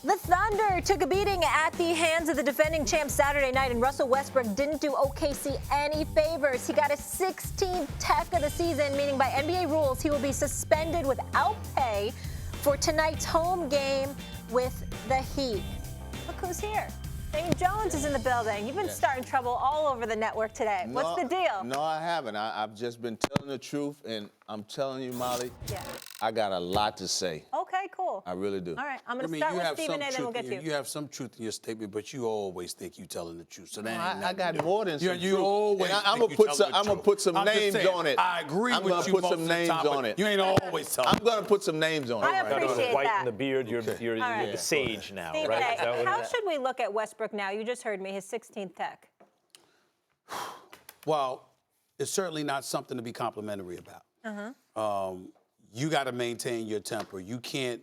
The Thunder took a beating at the hands of the defending champs Saturday night, and Russell Westbrook didn't do OKC any favors. He got his 16th tech of the season, meaning by NBA rules, he will be suspended without pay for tonight's home game with the Heat. Look who's here. Damon Jones is in the building. You've been starting trouble all over the network today. What's the deal? No, I haven't. I've just been telling the truth, and I'm telling you, Molly, I got a lot to say. Okay, cool. I really do. All right, I'm going to start with Stephen, and then we'll get to you. You have some truth in your statement, but you always think you're telling the truth. So that I got more than some you truth. always I'm going to put some names on it. I agree with you. I'm going to put some names on it. You ain't always telling. I'm going to put some names on it. I appreciate white that. in the beard, you're the sage now, Stephen, right? how should we look at Westbrook now? You just heard me, his 16th tech. Well, it's certainly not something to be complimentary about. You got to maintain your temper. You can't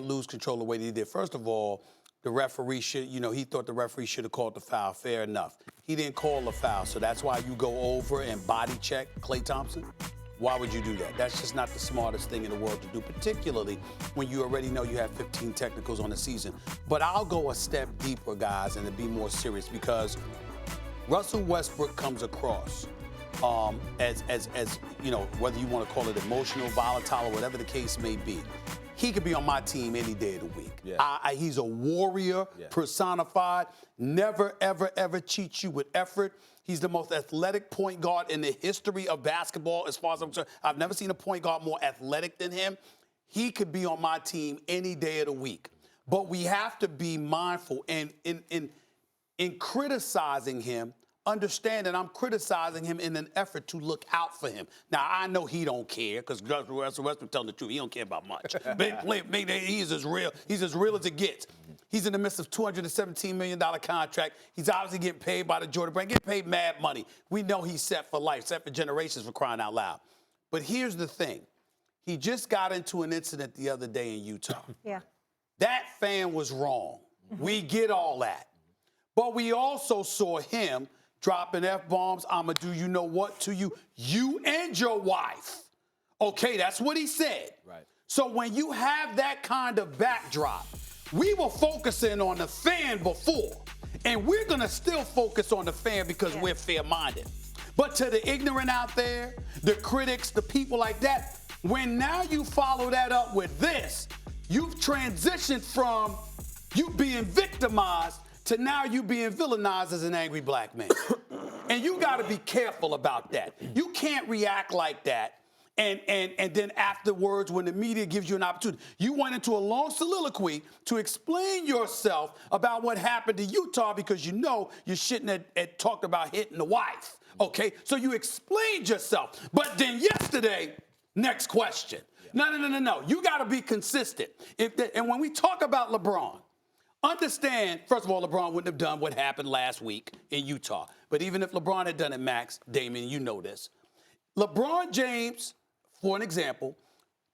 lose control of the way that he did. First of all, the referee should, he thought the referee should have called the foul. Fair enough. He didn't call the foul, so that's why you go over and body check Klay Thompson. Why would you do that? That's just not the smartest thing in the world to do, particularly when you already know you have 15 technicals on the season. But I'll go a step deeper, guys, and to be more serious, because Russell Westbrook comes across as whether you want to call it emotional, volatile, or whatever the case may be. He could be on my team any day of the week. Yeah. He's a warrior personified, never, ever, ever cheats you with effort. He's the most athletic point guard in the history of basketball, as far as I'm concerned. I've never seen a point guard more athletic than him. He could be on my team any day of the week. But we have to be mindful, and in criticizing him, understand that I'm criticizing him in an effort to look out for him. Now, I know he don't care, because Russell Westbrook telling the truth. He don't care about much. He's as real as it gets. He's in the midst of $217 million contract. He's obviously getting paid by the Jordan brand, getting paid mad money. We know he's set for life, set for generations, for crying out loud. But here's the thing. He just got into an incident the other day in Utah. That fan was wrong. We get all that. But we also saw him dropping F-bombs. I'ma do you know what to you and your wife. Okay, that's what he said. Right. So when you have that kind of backdrop, we were focusing on the fan before, and we're gonna still focus on the fan because we're fair-minded. But to the ignorant out there, the critics, the people like that, when now you follow that up with this, you've transitioned from you being victimized to now you being villainized as an angry black man. And you got to be careful about that. You can't react like that and then afterwards, when the media gives you an opportunity, you went into a long soliloquy to explain yourself about what happened to Utah, because you shouldn't have talked about hitting the wife. Okay, so you explained yourself. But then yesterday, next question. No. You got to be consistent. And when we talk about LeBron, understand, first of all, LeBron wouldn't have done what happened last week in Utah. But even if LeBron had done it, Max, Damon, you know this. LeBron James, for an example,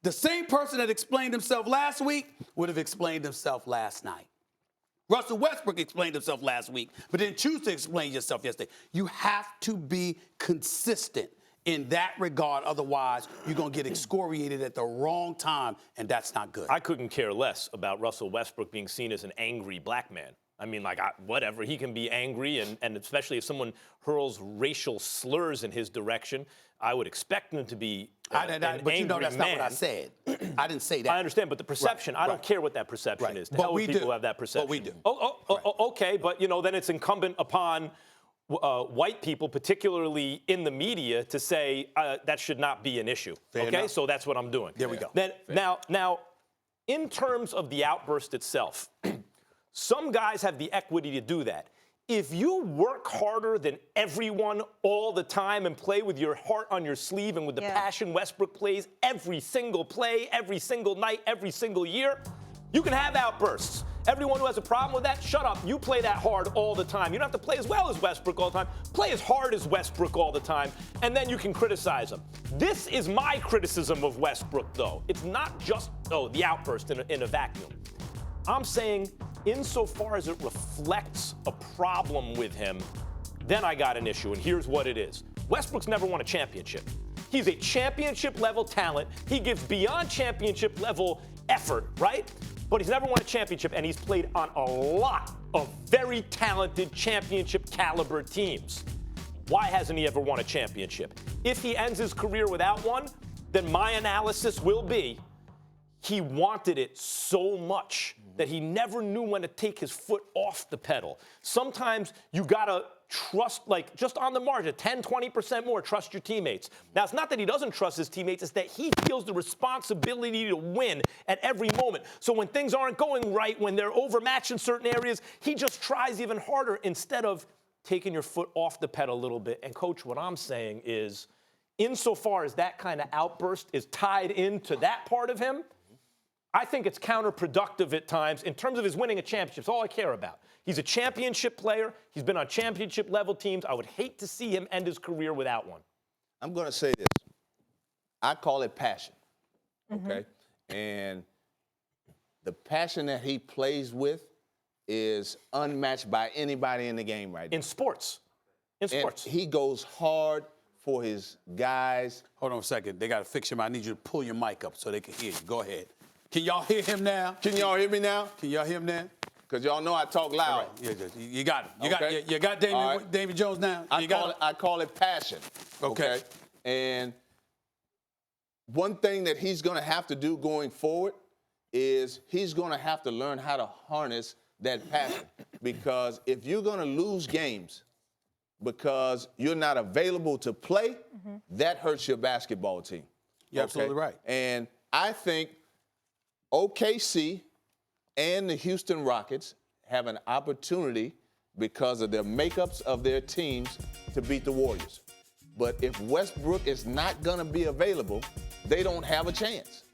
the same person that explained himself last week would have explained himself last night. Russell Westbrook explained himself last week, but didn't choose to explain yourself yesterday. You have to be consistent in that regard. Otherwise, you're going to get excoriated at the wrong time, and that's not good. I couldn't care less about Russell Westbrook being seen as an angry black man. I mean, whatever. He can be angry, and especially if someone hurls racial slurs in his direction, I would expect him to be an but angry that's man. not what I said. I didn't say that. I understand, but the perception, I don't care what that perception is. But we people do. have that perception. But we do. Okay, but then it's incumbent upon white people, particularly in the media, to say that should not be an issue. Fair enough. So that's what I'm doing. There we go. Now, in terms of the outburst itself, some guys have the equity to do that. If you work harder than everyone all the time and play with your heart on your sleeve and with the passion Westbrook plays every single play, every single night, every single year, you can have outbursts. Everyone who has a problem with that, shut up. You play that hard all the time. You don't have to play as well as Westbrook all the time. Play as hard as Westbrook all the time, and then you can criticize him. This is my criticism of Westbrook, though. It's not just, the outburst in a vacuum. I'm saying, insofar as it reflects a problem with him, then I got an issue, and here's what it is. Westbrook's never won a championship. He's a championship-level talent. He gives beyond championship-level effort, right? but he's never won a championship, and he's played on a lot of very talented championship caliber teams. Why hasn't he ever won a championship? If he ends his career without one, then my analysis will be he wanted it so much that he never knew when to take his foot off the pedal. Sometimes you gotta trust, like just on the margin, 10, 20% more, trust your teammates. Now, it's not that he doesn't trust his teammates, it's that he feels the responsibility to win at every moment. So when things aren't going right, when they're overmatched in certain areas, he just tries even harder instead of taking your foot off the pedal a little bit. And Coach, what I'm saying is, insofar as that kind of outburst is tied into that part of him, I think it's counterproductive at times in terms of his winning a championship. It's all I care about. He's a championship player. He's been on championship-level teams. I would hate to see him end his career without one. I'm going to say this. I call it passion, okay? And the passion that he plays with is unmatched by anybody in the game right now. In sports. In sports. And he goes hard for his guys. Hold on a second. They got to fix him. I need you to pull your mic up so they can hear you. Go ahead. Can y'all hear him now? Can y'all hear me now? Can y'all hear him now? Because y'all know I talk loud. All right. Yeah, you got it. Okay. You got Damon Jones now? I call it passion. Okay. And one thing that he's going to have to do going forward is he's going to have to learn how to harness that passion. Because if you're going to lose games because you're not available to play, that hurts your basketball team. You're absolutely right. And I think OKC and the Houston Rockets have an opportunity because of their makeups of their teams to beat the Warriors. But if Westbrook is not going to be available, they don't have a chance.